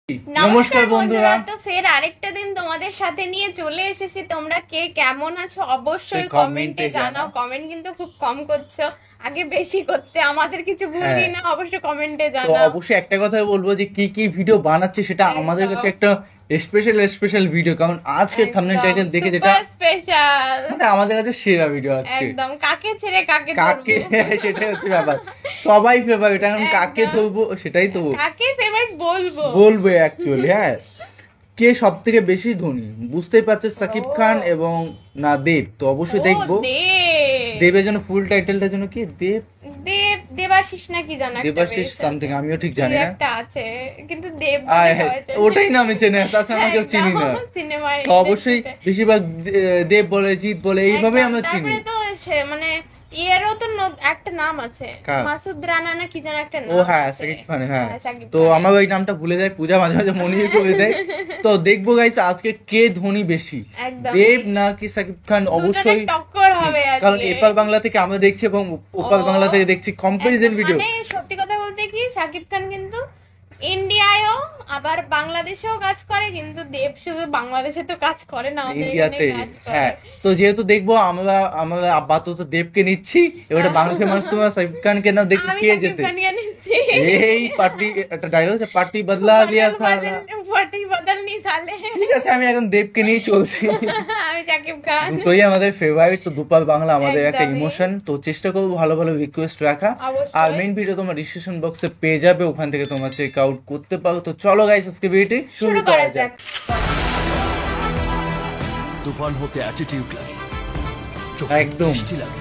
নমস্কার বন্ধুরা, তো ফের আরেকটা দিন তোমাদের সাথে নিয়ে চলে এসেছি। তোমরা কে কেমন আছো অবশ্যই কমেন্টে জানাও। কমেন্ট কিন্তু খুব কম করছো, আগে বেশি করতে। আমাদের কিছু ভুলই না, অবশ্যই কমেন্টে তো জানাও। অবশ্যই একটা কথা বলবো যে কি কি ভিডিও বানাচ্ছে সেটা আমাদের কাছে একটা স্পেশাল ভিডিও, কারণ আজকের থাম্বনেল টাইটেল দেখে যেটা স্পেশাল, মানে আমাদের কাছে সেরা ভিডিও আজকে। একদম কাকে ছেড়ে কাকে কাকে, সেটাই হচ্ছে ব্যাপার। সবাই ফেভারিট, এখন কাকে ধরবো সেটাই তো কাকে ফেভারিট বলবো অ্যাকচুয়ালি। হ্যাঁ, কে সব থেকে বেশি ধনী বুঝতেই পারছে, সাকিব খান এবং না দেব। তো অবশ্যই দেখবো। দেবের জন্য ফুল টাইটেলটার জন্য কি দেবাশিস নাকি জানা, দেবাশিস সামথিং, আমিও ঠিক জানি না, একটা আছে কিন্তু দেব ওটাই না আমি চিনি, তাছাড়া আমাকে চিনি না। সিনেমায় তো অবশ্যই বেশিরভাগ দেব বলে, জিৎ বলে, এইভাবে আমরা চিনি। তারপরে তো মানে এরও তো একটা নাম আছে, মাসুদ রানা না কি যেন একটা নাম। ও হ্যাঁ, সাকিব খান। হ্যাঁ, তো আমার ওই নামটা ভুলে যায়, পূজা মাঝে মাঝে মনে করে দেয়। তো দেখবো গাইস আজকে কে ধনী বেশি, দেব নাকি সাকিব খান। অবশ্যই টক্কর হবে, কারণ এপার বাংলা থেকে আমরা দেখছি এবং ওপার বাংলা থেকে দেখছি কম্পারিজন ভিডিও। মানে সত্যি কথা বলতে কি, সাকিব খান কিন্তু ইন্ডিয়ায়ও আবার বাংলাদেশেও কাজ করে, কিন্তু দেব শুধু বাংলাদেশে তো কাজ করে না, ইন্ডিয়াতে। হ্যাঁ, তো যেহেতু দেখবো আমরা আপাতত দেবকে নিচ্ছি, এবারে বাংলাদেশের মানুষ তোমার সাকিব খানকে না দেখি কে যেতে। এই পার্টি একটা ডায়লগ আছে, পার্টি বদলা লিয়া সালা, পার্টি বদলনি সালে। ঠিক আছে, আমি এখন দেবকে নিয়ে চলছি। আমি সাকিব খান, দুটোই আমাদের ফেভারিট। তো দুপার বাংলা আমাদের একটা ইমোশন। তো চেষ্টা করবো ভালো ভালো রিকোয়েস্ট রাখা, আর মেইন ভিডিও তোমার ডিসক্রিপশন বক্সে পেয়ে যাবে, ওখান থেকে তোমরা চেক আউট করতে পারো। তো চলো গাইস আজকে ভিডিওটি শুরু করা যাক। তুফান হতে অ্যাটিটিউড লাগে, একদম লাগে,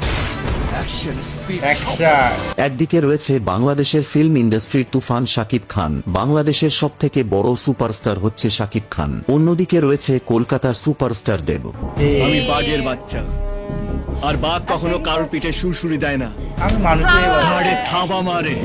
অ্যাকশন স্পিড। একদিকে রয়েছে বাংলাদেশের ফিল্ম ইন্ডাস্ট্রির তুফান শাকিব খান, বাংলাদেশের সবথেকে বড় সুপারস্টার হচ্ছে শাকিব খান। অন্যদিকে রয়েছে কলকাতার সুপারস্টার দেব। আমি বাঘের বাচ্চা, আর বাঘ কখনো কারোর পিঠে সুরসুরি দেয় না, আমি মানুষের ঘাড়ে থাবা মারে।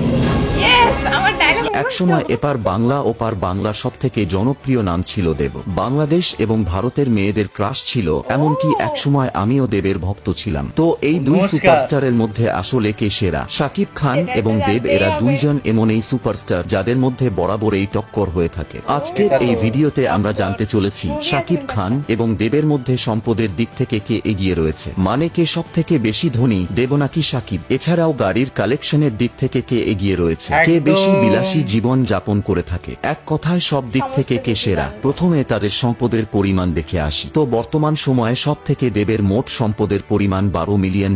একসময় এপার বাংলা ওপার বাংলা সবথেকে জনপ্রিয় নাম ছিল দেব। বাংলাদেশ এবং ভারতের মেয়েদের ক্রাশ ছিল, এমনকি একসময় আমিও দেবের ভক্ত ছিলাম। তো এই দুই সুপারস্টারের মধ্যে আসলে কে সেরা? শাকিব খান এবং দেব এরা দুইজন এমনই সুপারস্টার যাদের মধ্যে বরাবরই টক্কর হয়ে থাকে। আজকের এই ভিডিওতে আমরা জানতে চলেছি শাকিব খান এবং দেবের মধ্যে সম্পদের দিক থেকে কে এগিয়ে রয়েছে, মানে কে সব থেকে বেশি ধনী, দেব নাকি শাকিব। এছাড়াও গাড়ির কালেকশনের দিক থেকে কে এগিয়ে রয়েছে, কে বেশি বিলাসী জীবন যাপন করে থাকে। এক কথায় সব দিক থেকে কে সেরা। প্রথমে তাদের সম্পদের পরিমাণ দেখে আসি। তো বর্তমান সময়ে সব থেকে দেবের মোট সম্পদের পরিমাণ $12 মিলিয়ন,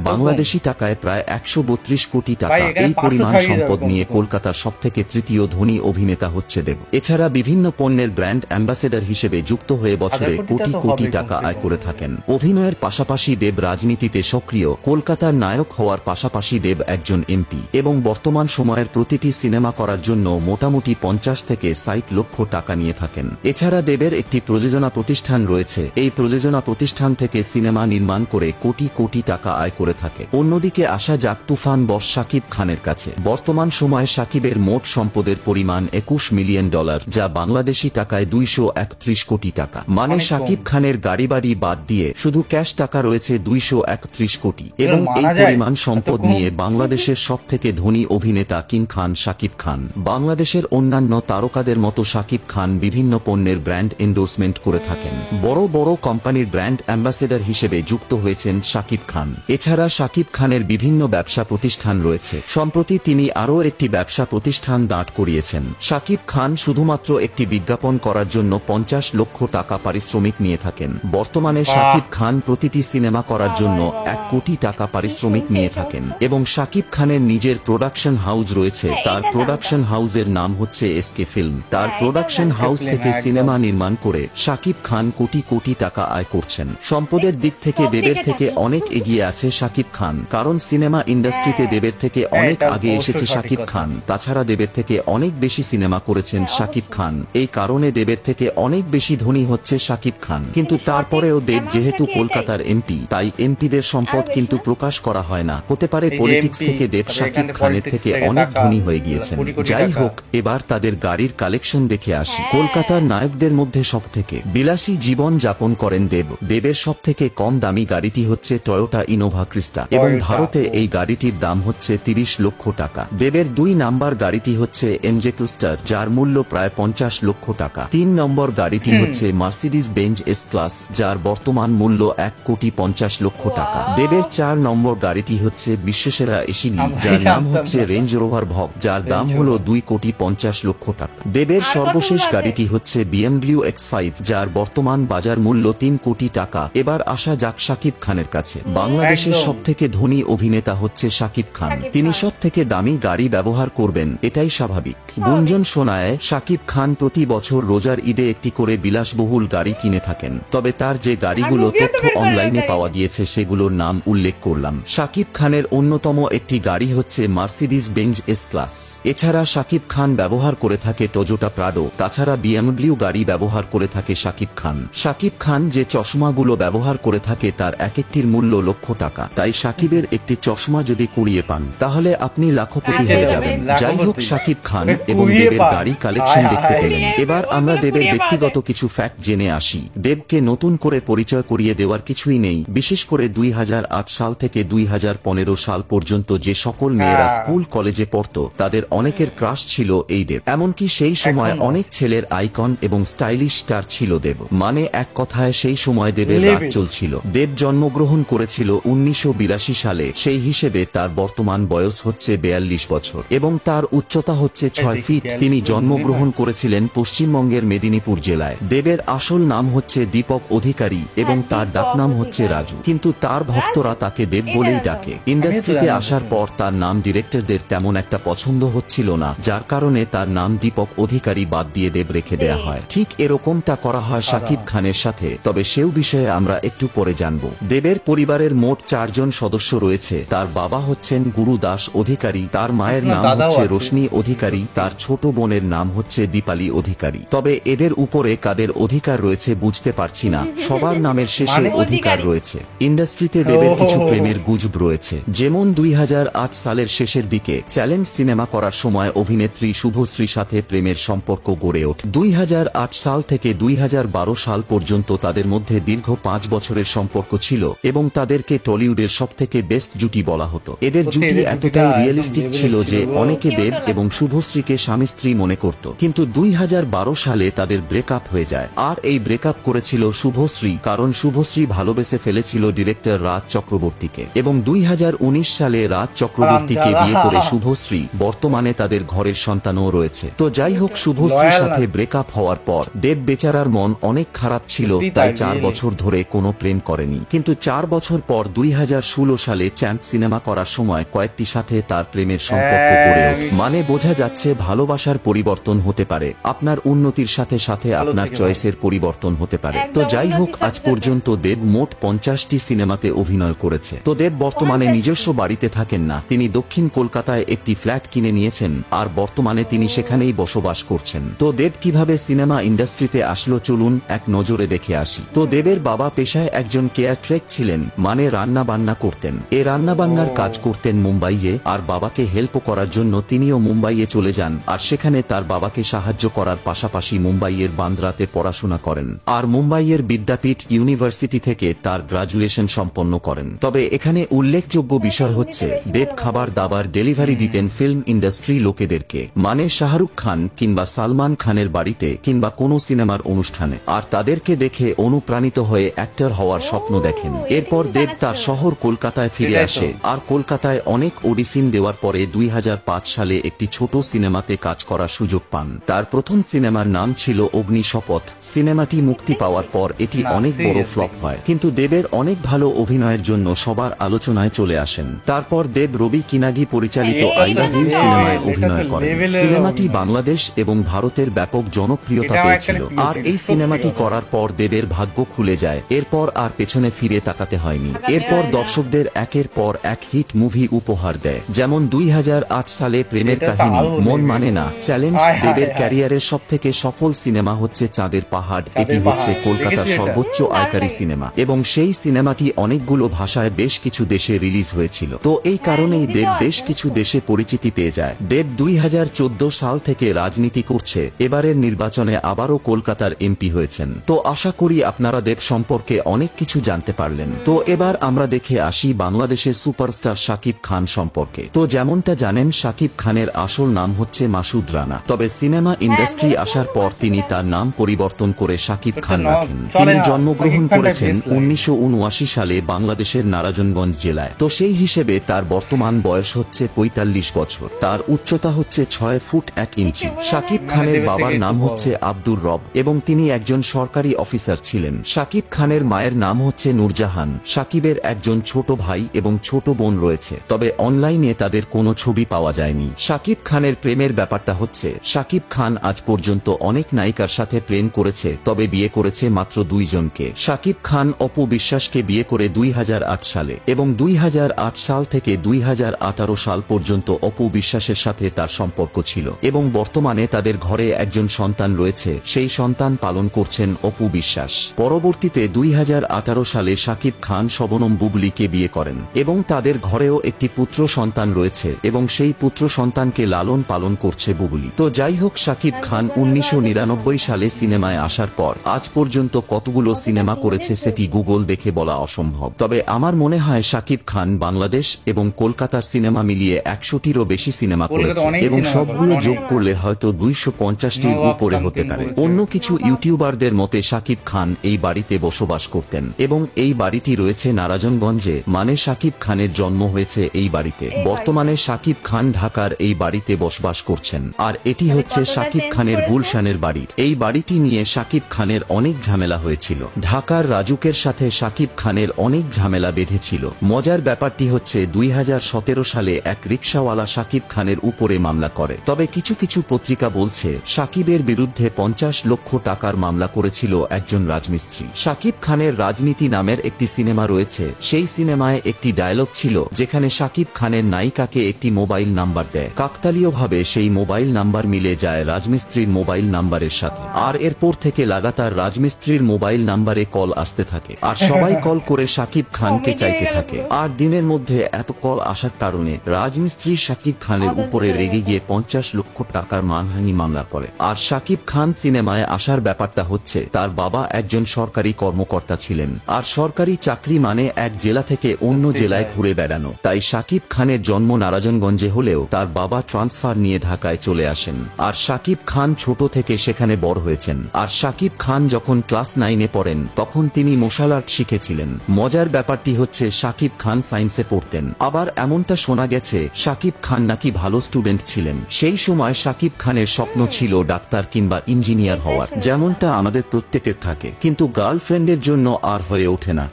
বাংলাদেশি টাকায় প্রায় 132 কোটি টাকা। এই পরিমাণ সম্পদ নিয়ে কলকাতার সব থেকে তৃতীয় ধনী অভিনেতা হচ্ছে দেব। এছাড়া বিভিন্ন পণ্যের ব্র্যান্ড অ্যাম্বাসেডর হিসেবে যুক্ত হয়ে বছরে কোটি কোটি টাকা আয় করে থাকেন। অভিনয়ের পাশাপাশি দেব রাজনীতিতে সক্রিয়। কলকাতার নায়ক হওয়ার পাশাপাশি দেব একজন এমপি এবং বর্তমান সময়ের প্রতিটি সিনেমা করার জন্য মোটামুটি 50 থেকে 60 লক্ষ টাকা নিয়ে থাকেন। এছাড়া দেবের একটি প্রযোজনা প্রতিষ্ঠান রয়েছে, এই প্রযোজনা প্রতিষ্ঠান থেকে সিনেমা নির্মাণ করে কোটি কোটি টাকা আয় করে থাকে। অন্যদিকে আসা যাক তুফান বস শাকিব খানের কাছে। বর্তমান সময়ে শাকিবের মোট সম্পদের পরিমাণ $21 মিলিয়ন, যা বাংলাদেশি টাকায় 231 কোটি টাকা। মানে শাকিব খানের গাড়ি বাড়ি বাদ দিয়ে শুধু ক্যাশ টাকা রয়েছে 231 কোটি। এবং এই পরিমাণ সম্পদ নিয়ে বাংলাদেশের সব থেকে ধনী অভিনেতা কিং খান শাকিব খান। বাংলাদেশের অন্যান্য তারকাদের মতো শাকিব খান বিভিন্ন পণ্যের ব্র্যান্ড এন্ডোর্সমেন্ট করে থাকেন। বড় বড় কোম্পানির ব্র্যান্ড অ্যাম্বাসেডর হিসেবে যুক্ত হয়েছেন শাকিব খান। এছাড়া শাকিব খানের বিভিন্ন ব্যবসা প্রতিষ্ঠান রয়েছে। সম্প্রতি তিনি আরও একটি ব্যবসা প্রতিষ্ঠান দাঁড় করিয়েছেন। শাকিব খান শুধুমাত্র একটি বিজ্ঞাপন করার জন্য 50 লক্ষ টাকা পারিশ্রমিক নিয়ে থাকেন। বর্তমানে শাকিব খান প্রতিটি সিনেমা করার জন্য 1 কোটি টাকা পারিশ্রমিক নিয়ে থাকেন এবং শাকিব খানের নিজের প্রোডাকশন হাউস রয়েছে। তার প্রোডাকশন হাউসের নাম হচ্ছে এসকে ফিল্ম। তার প্রোডাকশন হাউস থেকে সিনেমা নির্মাণ করে শাকিব খান কোটি কোটি টাকা আয় করছেন। সম্পদের দিক থেকে দেবের থেকে অনেক এগিয়ে আছে শাকিব খান, কারণ সিনেমা ইন্ডাস্ট্রিতে দেবের থেকে অনেক আগে এসেছে শাকিব খান। তাছাড়া দেবের থেকে অনেক বেশি সিনেমা করেছেন শাকিব খান, এই কারণে দেবের থেকে অনেক বেশি ধনী হচ্ছে শাকিব খান। কিন্তু তারপরেও দেব যেহেতু কলকাতার এমপি, তাই এমপিদের সম্পদ কিন্তু প্রকাশ করা হয় না। হতে পারে পলিটিক্স থেকে দেব শাকিব খানের থেকে অনেক অনেক টাকা, ধনী হয়ে গিয়েছেন। কোটি কোটি যাই টাকা। হোক, এবার তাদের গাড়ির কালেকশন দেখে আসি। হ্যাঁ। কলকাতার নায়কদের মধ্যে সবথেকে বিলাসী জীবন যাপন করেন দেব। দেবের সবথেকে কম দামি গাড়িটি হচ্ছে টয়োটা ইনোভা ক্রিস্টা এবং টয়োটা, ভারতে এই গাড়িটির দাম হচ্ছে 30 লক্ষ টাকা। দেবের 2 নাম্বার গাড়িটি হচ্ছে এমজে ক্লুস্টার, যার মূল্য প্রায় 50 লক্ষ টাকা। 3 নম্বর গাড়িটি হচ্ছে মার্সিডিজ বেঞ্জ এস ক্লাস, যার বর্তমান মূল্য 1,50,00,000 টাকা। দেবের 4 নম্বর গাড়িটি হচ্ছে বিশ্বসেরা এসিডি, যার নাম হচ্ছে রেঞ্জ রোভার ভগ, যার দাম হলো 2,50,00,000 টাকা। দেবের আর কত সর্বশেষ আছে? গাড়িটি হচ্ছে BMW X5, যার বর্তমান বাজার মূল্য 3 কোটি টাকা। এবার আসা যাক শাকিব খানের কাছে। বাংলাদেশের একদম। সবথেকে ধনী অভিনেতা হচ্ছে শাকিব খান। শাকিব তিনি খান। সবথেকে দামি গাড়ি ব্যবহার করবেন, এটাই স্বাভাবিক। গুঞ্জন শোনায় শাকিব খান প্রতি বছর রোজার ঈদে একটি করে বিলাসবহুল গাড়ি কিনে থাকেন। তবে তার যে গাড়িগুলো মুভিও তো তথ্য বের করে অনলাইনে দেয়। পাওয়া গিয়েছে সেগুলোর নাম উল্লেখ করলাম। শাকিব খানের অন্যতম একটি গাড়ি হচ্ছে মার্সিডিজ বেঞ্জ এস ক্লাস। এছাড়া শাকিব খান ব্যবহার করে থাকে টয়োটা প্রাডো। তাছাড়া BMW গাড়ি ব্যবহার করে থাকে শাকিব খান। শাকিব খান যে চশমাগুলো ব্যবহার করে থাকে তার এক একটির মূল্য লক্ষ টাকা। তাই শাকিবের একটি চশমা যদি কুড়িয়ে পান তাহলে আপনি লাখপতি হয়ে যাবেন। যাই হোক, শাকিব খান এবং কুড়িয়ে দেবের পান। গাড়ি কালেকশন হায় দেখতে হায়। পেলেন। এবার আমরা দেবের কুড়িয়ে পাওয়া ব্যক্তিগত কিছু ফ্যাক্ট জেনে আসি। দেবকে নতুন করে পরিচয় করিয়ে দেওয়ার কিছুই নেই। বিশেষ করে 2008 সাল থেকে 2015 সাল পর্যন্ত যে সকল মেয়েরা স্কুল কলেজে পড়তো তাদের অনেকের ক্রাশ ছিল এই দেব। এমনকি সেই সময় এখনো। অনেক ছেলের আইকন এবং স্টাইলিশ স্টার ছিল দেব। মানে এক কথায় সেই সময় দেবের রাত Level. চলছিল। দেব জন্মগ্রহণ করেছিল 1982 সালে, সেই হিসেবে তার বর্তমান বয়স হচ্ছে 42 বছর এবং তার উচ্চতা হচ্ছে 6 ফিট। তিনি জন্মগ্রহণ করেছিলেন পশ্চিমবঙ্গের মেদিনীপুর জেলায়। দেবের আসল নাম হচ্ছে দীপক অধিকারী এবং তার ডাকনাম হচ্ছে রাজু, কিন্তু তার ভক্তরা তাকে দেব বলেই ডাকে। ইন্ডাস্ট্রিতে আসার পর তার নাম ডিরেক্টরদের তেমন একটা পছন্দ হচ্ছিল না, যার কারণে তার নাম দীপক অধিকারী বাদ দিয়ে দেব রেখে দেয়া হয়। ঠিক এরকমটা করা হয় শাকিব খানের সাথে, তবে সেও বিষয়ে আমরা একটু পরে জানব। দেবের পরিবারের মোট 4 জন সদস্য রয়েছে। তার বাবা হচ্ছেন গুরু দাস অধিকারী, তার মায়ের নাম দাদাও হচ্ছে আছে। রোশনি অধিকারী, তার ছোট বোনের নাম হচ্ছে দীপালি অধিকারী। তবে এদের উপরে কাদের অধিকার রয়েছে বুঝতে পারছি না, সবার নামের শেষে মানে? অধিকার রয়েছে। ইন্ডাস্ট্রিতে দেবের কিছু প্রেমের গুজব রয়েছে, যেমন 2008 সালের শেষের দিকে চ্যালেঞ্জ সিনেমা করার সময় অভিনেত্রী শুভশ্রীর সাথে প্রেমের সম্পর্ক গড়ে ওঠে। 2008 সাল থেকে 2012 সাল পর্যন্ত তাদের মধ্যে দীর্ঘ 5 বছরের সম্পর্ক ছিল এবং তাদেরকে টলিউডের সবথেকে বেস্ট জুটি বলা হতো। এদের সত্যি জুটি এদের এতটাই জুটিটা একদম রিয়েলিস্টিক level ছিল এর যে ছিল গো। অনেকে দেব এবং শুভশ্রীকে স্বামী স্ত্রী মনে করত, কিন্তু 2012 সালে তাদের ব্রেকআপ হয়ে যায়। আর এই ব্রেকআপ করেছিল শুভশ্রী, কারণ শুভশ্রী ভালোবেসে ফেলেছিল ডিরেক্টর রাজ চক্রবর্তীকে এবং 2019 সালে রাজ চক্রবর্তীকে বিয়ে করে শুভশ্রী বর্তমানে তাদের ঘরের সন্তানও রয়েছে। তো যাই হোক, শুভশ্রীর Loyal সাথে না। ব্রেকআপ হওয়ার পর দেব বেচারার মন অনেক খারাপ ছিল, সত্যি তাই তাই, 4 really। বছর ধরে কোনো প্রেম করেনি। কিন্তু 4 বছর পর 2016 সালে চ্যাম্প সিনেমা করার সময় কয়েকটি সাথে তার প্রেমের সম্পর্ক গড়ে ওঠে। মানে বোঝা যাচ্ছে ভালোবাসার পরিবর্তন হতে পারে, আপনার উন্নতির সাথে সাথে আপনার থেকে চয়েসের পরিবর্তন হতে পারে। তো একদম যাই হোক, উন্নতির আজ সাথে পর্যন্ত দেব মোট 50টি সিনেমাতে অভিনয় করেছে। তো দেব বর্তমানে 50 নিজস্ব বাড়িতে থাকেন না, তিনি দক্ষিণ কলকাতায় একটি ফ্ল্যাট কিনে নিয়েছেন আর বর্তমানে তিনি সেখানেই বসবাস করছেন। তো দেব কিভাবে সিনেমা ইন্ডাস্ট্রিতে আসলো চলুন এক নজরে দেখে আসি। তো দেবের বাবা পেশায় একজন কেয়ারটেক ছিলেন, মানে রান্না বান্না করতেন। এ রান্না বান্নার কাজ করতেন মুম্বাইয়ে, আর বাবাকে হেল্প করার জন্য তিনিও মুম্বাইয়ে চলে যান আর সেখানে তার বাবাকে সাহায্য করার পাশাপাশি মুম্বাইয়ের বান্দ্রাতে পড়াশোনা করেন আর মুম্বাইয়ের বিদ্যাপীঠ ইউনিভার্সিটি থেকে তার গ্রাজুয়েশন সম্পন্ন করেন। তবে এখানে উল্লেখযোগ্য বিষয় হচ্ছে দেব খাবার দাবার ডেলিভারি দিতেন ফিল্ম ইন্ডাস্ট্রি লোকেদেরকে, মানে শাহরুখ খান কিংবা সালমান খানের বাড়িতে কিংবা কোনো সিনেমার অনুষ্ঠানে, আর তাদেরকে দেখে অনুপ্রাণিত হয়ে অ্যাক্টর হওয়ার স্বপ্ন দেখেন। এরপর দেব তার শহর কলকাতায় ফিরে সেটাই তো। আসে আর কলকাতায় অনেক অডিশন দেওয়ার পরে 2005 সালে একটি ছোট সিনেমাতে কাজ করার সুযোগ পান। তার প্রথম সিনেমার নাম ছিল অগ্নি শপথ। সিনেমাটি মুক্তি পাওয়ার পর এটি না, অনেক বড় seriously। ফ্লপ হয়, কিন্তু দেবের অনেক ভালো অভিনয়ের জন্য সবার আলোচনায় চলে আসেন। তারপর দেব রবি কিনাগি পরিচালিত আই লাভ ইউ সিনেমায় অভিনয় করেন। সিনেমাটি বাংলাদেশ এবং ভারতের ব্যাপক জনপ্রিয়তা এটাও পেয়েছিল একটা আর এই সিনেমাটি করার পর দেবের ভাগ্য খুলে যায়। এরপর আর পেছনে ফিরে তাকাতে হয়নি। এরপর দর্শকদের একের পর এক হিট মুভি উপহার দেয়, যেমন 2008 সালে প্রেমের এটা তো কাহিনী, আরো মন level। মানে না, চ্যালেঞ্জ। হায় হায় দেবের হায়। ক্যারিয়ারের সবথেকে সফল সিনেমা হচ্ছে চাঁদের পাহাড়। এটি চাঁদের হচ্ছে পাহাড়। কলকাতার দেখেছি এটা। সর্বোচ্চ আয়কারী সিনেমা এবং সেই সিনেমাটি অনেকগুলো ভাষায় বেশ কিছু দেশে রিলিজ হয়েছিল। তো এই কারণেই দেব বেশ কিছু দেশে পরিচিতি পেয়ে যায়। দেব 2014 সাল থেকে রাজনীতি করছে, এবারের নির্বাচনে আবারও কলকাতার এমপি হয়েছেন। তো আশা করি আপনারা দেব সম্পর্কে অনেক কিছু জানতে পারলেন। তো এবার আমরা দেখে আসি বাংলাদেশের সুপারস্টার শাকিব খান সম্পর্কে। তো যেমনটা জানেন, শাকিব খানের আসল নাম হচ্ছে মাসুদ রানা, তবে সিনেমা ইন্ডাস্ট্রি আসার পর তিনি তার নাম পরিবর্তন করে শাকিব খান রাখেন। তিনি জন্মগ্রহণ করেছেন 1979 সালে বাংলাদেশের নারায়ণগঞ্জ জেলায়। তো সেই হিসেবে তার বর্তমান বয়স হচ্ছে 45 বছর। তার উচ্চতা হচ্ছে 6 ফুট 1 ইঞ্চি। শাকিব খানের বাবার নাম হচ্ছে আব্দুর রব এবং তিনি একজন সরকারি অফিসার ছিলেন। শাকিব খানের মায়ের নাম হচ্ছে নূরজাহান। শাকিবের একজন ছোট ভাই এবং ছোট বোন রয়েছে, তবে অনলাইনে তাদের কোনো ছবি পাওয়া যায়নি। শাকিব খানের প্রেমের ব্যাপারটা হচ্ছে, শাকিব খান আজ পর্যন্ত অনেক নায়িকার সাথে প্রেম করেছে, তবে বিয়ে করেছে মাত্র 2 জনকে। শাকিব খান অপু বিশ্বাসকে বিয়ে করে 2008 সালে এবং 2008 সাল থেকে 2018 সাল পর্যন্ত অপু বিশ্বাসের সাথে তার সম্পর্ক ছিল এবং বর্তমানে তাদের ঘরে একজন সন্তান রয়েছে। সেই সন্তান পালন করছেন অপু বিশ্বাস। পরবর্তীতে 2018 সালে শাকিব খান শবনম বুবলিকে বিয়ে করেন এবং তাদের ঘরেও একটি পুত্র সন্তান রয়েছে এবং সেই পুত্র সন্তানকে লালন পালন করছে বুবলি। তো যাই হোক, শাকিব খান 1999 সালে সিনেমায় আসার পর আজ পর্যন্ত কতগুলো সিনেমা করেছে সেটি গুগল দেখে বলা অসম্ভব। তবে আমার মনে হয় শাকিব খান বাংলাদেশ এবং কলকাতার সিনেমা মিলিয়ে 100টিরও বেশি সিনেমা করেছে এবং সবগুলো যোগ করলে হয়তো 250টির উপরে হতে পারে। অন্য কিছু ইউটিউবারদের মতে শাকিব খান এই বাড়িতে বসবাস করতেন এবং এই বাড়িটি রয়েছে নারায়ণগঞ্জে, মানে শাকিব খানের জন্ম হয়েছে এই বাড়িতে। বর্তমানে শাকিব খান ঢাকার এই বাড়িতে বসবাস করছেন। আর এটি হচ্ছে শাকিব খানের গুলশানের বাড়ি। এই বাড়িটি নিয়ে শাকিব খানের অনেক ঝামেলা হয়েছিল। ঢাকার রাজুকের সাথে শাকিব খানের অনেক ঝামেলা বেঁধেছিল। মজার ব্যাপারটি হচ্ছে 2017 সালে এক রিকশাওয়ালা শাকিব খানের উপরে মামলা করে, তবে কিছু কিছু পত্রিকা বলছে শাকিবের বিরুদ্ধে 50 লক্ষ টাকার মামলা করেছিল একজন রাজমিস্ত্রি। শাকিব খানের রাজনীতি নামের একটি সিনেমা রয়েছে। সেই সিনেমায় একটি ডায়লগ ছিল যেখানে শাকিব খানের নায়িকাকে একটি মোবাইল নাম্বার দেয়। কাকতালীয়ভাবে সেই মোবাইল নাম্বার মিলে যায় রাজমিস্ত্রির মোবাইল নাম্বারের সাথে, আর এরপর থেকে লাগাতার রাজমিস্ত্রির মোবাইল নাম্বারে কল আসতে থাকে আর সবাই কল করে শাকিব খানকে চাইতে থাকে। আর দিনের মধ্যে এত কল আসার কারণে রাজমিস্ত্রি শাকিব খানের উপরে রেগে গিয়ে 50 লক্ষ টাকার মানহানি মামলা করে। আর শাকিব খান সিনেমায় আসার ব্যাপারটা হচ্ছে, তার বাবা একজন সরকারি কর্মকর্তা ছিলেন আর সরকারি চাকরি মানে এক জেলা থেকে অন্য জেলায় ঘুরে বেড়ানো। তাই শাকিব খানের জন্ম নারায়ণগঞ্জে হলেও তার বাবা ট্রান্সফার নিয়ে ঢাকায় চলে আসেন আর শাকিব খান ছোট থেকে সেখানে বড় হয়েছেন। আর শাকিব খান যখন ক্লাস 9-এ পড়েন তখন তিনি মার্শাল আর্ট শিখেছিলেন। মজার ব্যাপারটি হচ্ছে শাকিব খান সায়েন্সে পড়তেন। আবার এমনটা শোনা গেছে শাকিব খান নাকি ভালো স্টুডেন্ট ছিলেন। সেই সময় শাকিব খানের স্বপ্ন ছিল ডাক্তার কিংবা ইঞ্জিনিয়ার হওয়ার, যেমনটা আমাদের প্রত্যেকের থাকে, কিন্তু গার্লফ্রেন্ডের জন্য আর হয়ে ওঠে না।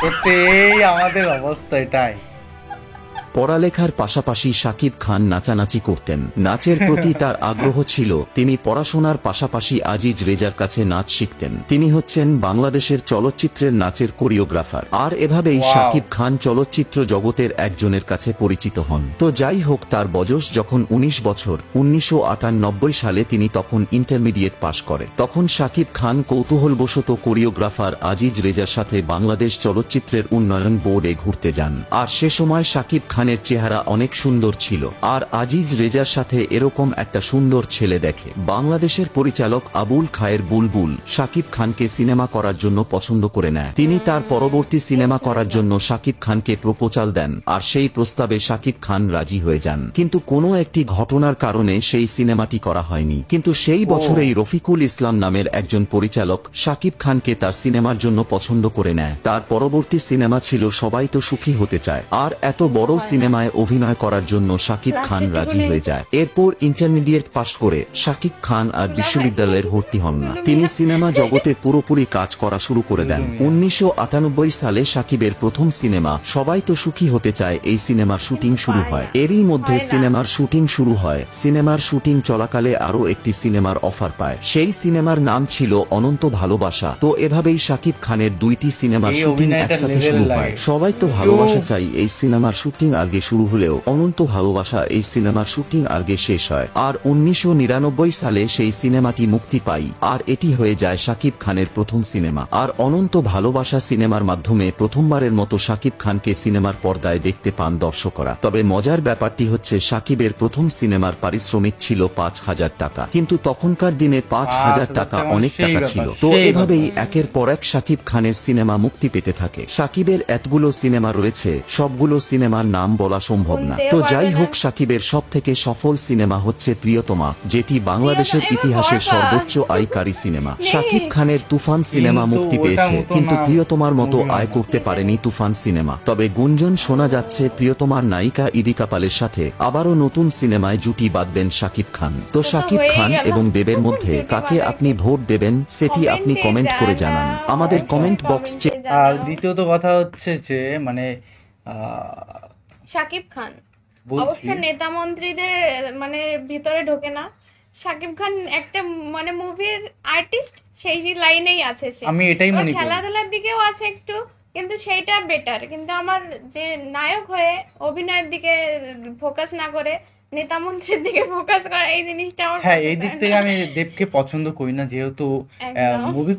সত্যি এই আমাদের অবস্থা এটাই। পড়ালেখার পাশাপাশি শাকিব খান নাচানাচি করতেন। নাচের প্রতি তার আগ্রহ ছিল। তিনি পড়াশোনার পাশাপাশি আজিজ রেজার কাছে নাচ শিখতেন। তিনি হচ্ছেন বাংলাদেশের চলচ্চিত্রের নাচের কোরিওগ্রাফার। আর এভাবেই শাকিব খান চলচ্চিত্র জগতের একজনের কাছে পরিচিত হন। তো যাই হোক, তার বয়স যখন 19 বছর, 1998 সালে তিনি তখন ইন্টারমিডিয়েট পাশ করে। তখন শাকিব খান কৌতূহলবশত কোরিওগ্রাফার আজিজ রেজার সাথে বাংলাদেশ চলচ্চিত্রের উন্নয়ন বোর্ডে ঘুরতে যান। আর সে সময় শাকিব খানের চেহারা অনেক সুন্দর ছিল আর আজিজ রেজার সাথে এরকম একটা সুন্দর ছেলে দেখে বাংলাদেশের পরিচালক আবুল খায়ের বুলবুল শাকিব খানকে সিনেমা করার জন্য পছন্দ করে নেয়। তিনি তার পরবর্তী সিনেমা করার জন্য শাকিব খানকে প্রপোজাল দেন আর সেই প্রস্তাবে শাকিব খান রাজি হয়ে যান। কিন্তু কোনো একটি ঘটনার কারণে সেই সিনেমাটি করা হয়নি। কিন্তু সেই বছরেই রফিকুল ইসলাম নামের একজন পরিচালক শাকিব খানকে তার সিনেমার জন্য পছন্দ করে নেয়। তার পরবর্তী সিনেমা ছিল সবাই তো সুখী হতে চায়। আর এত বড় সিনেমায় অভিনয় করার জন্য শাকিব খান রাজি হয়ে যায়। এরপর ইন্টারমিডিয়েট পাশ করে শাকিব খান আর বিশ্ববিদ্যালয়ের ভর্তি হন না। তিনি সিনেমা জগতে পুরোপুরি কাজ করা শুরু করে দেন। 1998 সালে শাকিবের প্রথম সিনেমা সবাই তো সুখী হতে চায়, এই সিনেমার শুটিং শুরু হয়। এরই মধ্যে সিনেমার শুটিং শুরু হয়। সিনেমার শুটিং চলাকালে আরো একটি সিনেমার অফার পায়। সেই সিনেমার নাম ছিল অনন্ত ভালোবাসা। তো এভাবেই শাকিব খানের দুইটি সিনেমার শুটিং একসাথে শুরু হয়। সবাই তো ভালোবাসা চাই এই সিনেমার শুটিং আগে শুরু হলেও অনন্ত ভালোবাসা এই সিনেমার শুটিং আগে শেষ হয় আর 1999 সালে সেই সিনেমাটি মুক্তি পায় আর এটি হয়ে যায় শাকিব খানের প্রথম সিনেমা। আর অনন্ত ভালোবাসা সিনেমার মাধ্যমে প্রথমবারের মতো শাকিব খানকে সিনেমার পর্দায় দেখতে পান দর্শকরা। তবে মজার ব্যাপারটি হচ্ছে শাকিবের প্রথম সিনেমার পারিশ্রমিক ছিল 5,000 টাকা, কিন্তু তখনকার দিনে 5,000 টাকা অনেক টাকা ছিল। তো এভাবেই একের পর এক শাকিব খানের সিনেমা মুক্তি পেতে থাকে। শাকিবের এতগুলো সিনেমা রয়েছে, সবগুলো সিনেমার নাম বলা সম্ভব না। তো যাই হোক, শাকিবের সব থেকে সফল সিনেমা হচ্ছে প্রিয়তমা, যেটি বাংলাদেশের ইতিহাসের সর্বোচ্চ আয়কারী সিনেমা। শাকিব খানের তুফান সিনেমা মুক্তি পেয়েছে, কিন্তু প্রিয়তমার মতো আয় করতে পারেনি তুফান সিনেমা। তবে গুঞ্জন শোনা যাচ্ছে প্রিয়তমার নায়িকা ইদিকা পালের সাথে আবারও নতুন সিনেমায় জুটি বাঁধবেন শাকিব খান। তো শাকিব খান এবং দেবের মধ্যে কাকে আপনি ভোট দেবেন সেটি আপনি কমেন্ট করে জানান আমাদের কমেন্ট বক্স। আর দ্বিতীয়ত কথা হচ্ছে যে মানে শাকিব খান বলছি- অবশ্য নেতা মন্ত্রীদের মানে ভিতরে ঢোকে না। শাকিব খান একটা মানে মুভির আর্টিস্ট, সেই লাইনেই আছে সে। আমি এটাই মনে করি। খেলাধুলার দিকেও আছে একটু, কিন্তু সেইটা বেটার। কিন্তু আমার যে নায়ক হয়ে অভিনয়ের দিকে ফোকাস না করে নেতা মন্ত্রীর দিকে ফোকাস করা, এই জিনিসটা আমার হ্যাঁ, এই পছন্দ দিক হয় থেকে না। আমি দেবকে পছন্দ করি না, যেহেতু একদম। মুভি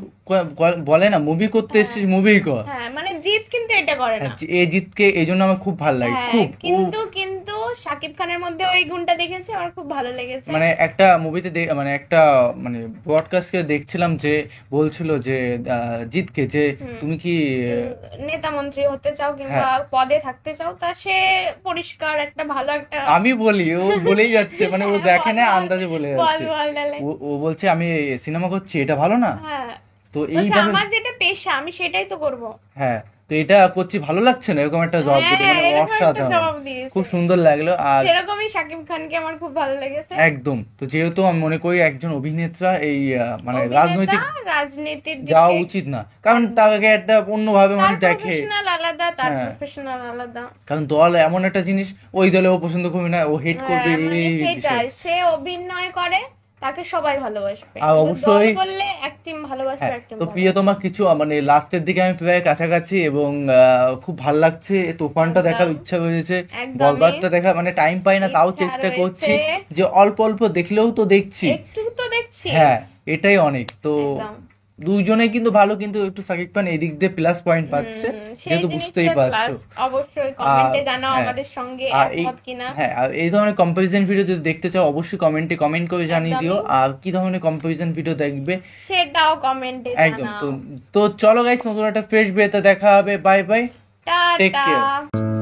বলে না, মুভি করতে এসেছিস মুভি কর। হ্যাঁ, মানে জিৎ কিন্তু এটা করে না। এই জিতকে এই জন্য আমার খুব ভালো লাগে, হ্যাঁ, খুব কিন্তু শাকিব খানের মধ্যে ওই গুণটা দেখেছি, আমার খুব ভালো লেগেছে। মানে একটা মুভিতে মানে একটা মানে ব্রডকাস্টে দেখছিলাম যে বলছিল যে জিতকে যে তুমি কি নেতা মন্ত্রী হতে চাও কিংবা হ্যাঁ। পদে থাকতে চাও, তা সে পরিষ্কার একটা ভালো একটা আমি বলি, ও বলেই যাচ্ছে মানে ও দেখে না, আন্দাজে বলে বল যাচ্ছে। বল তাহলে। ও বলছে আমি সিনেমা করছি, এটা ভালো না? হ্যাঁ, তো বলছে, এইভাবে আমার যেটা পেশা আমি সেটাই তো করব। হ্যাঁ, তো এটা করছি ভালো লাগছে না, এরকম একটা জবাব দিতে হ্যাঁ, মানে এরকম একটা অসাধারণ, জবাব দিয়েছে। খুব সুন্দর লাগলো। আর সেরকমই শাকিব খানকে আমার খুব ভালো লেগেছে। একদম, তো যেহেতু আমি মনে করি একজন অভিনেতা এই মানে অভিনেতা, রাজনৈতিক রাজনীতির যাওয়া দিকে উচিত না, কারণ তাকে একটা অন্যভাবে মানুষ তার দেখে। প্রফেশনাল আলাদা, তার হ্যাঁ। প্রফেশনাল আলাদা। কারণ দল এমন একটা জিনিস, ওই দলে ও পছন্দ করবে না, ও হেট করবে, হ্যাঁ, মানে এই সেটাই, বিষয়। সে অভিনয় করে তাকে সবাই ভালোবাসবে, আর কিন্তু অবশ্যই- দল করলে এক টিম ভালোবাসবে, হ্যাঁ, এক টিম তো প্রিয়তমা কিছু মানে লাস্টের দিকে আমি প্রায় কাছাকাছি এবং খুব ভাল লাগছে। তুফানটা একদম। দেখার ইচ্ছা হয়েছে, একদমই। বরবাদটা দেখা মানে টাইম পাই না, তাও ইচ্ছা চেষ্টা রয়েছে। করছি যে অল্প অল্প দেখলেও তো দেখছি। একটু তো দেখছি। হ্যাঁ, এটাই অনেক। তো একদম। দুইজনে কিন্তু ভালো, কিন্তু একটু শাকিব খান এই দিক দিয়ে প্লাস পয়েন্ট পাচ্ছে, সেই যেহেতু বুঝতেই জিনিসটার পারছো। plus অবশ্যই কমেন্টে জানাও হ্যাঁ, আমাদের সঙ্গে আর এই একমত কিনা। হ্যাঁ, আর এই ধরনের কম্পারিজন ভিডিও যদি দেখতে চাও অবশ্যই কমেন্টে কমেন্ট করে জানিয়ে দিও, একদমই। আর কি ধরনের কম্পারিজন ভিডিও দেখবে সেটাও কমেন্টে একদম। জানাও। তো চলো গাইস, নতুন একটা ফ্রেশ ভিডিওতে দেখা হবে। Bye bye, tech tata. Care.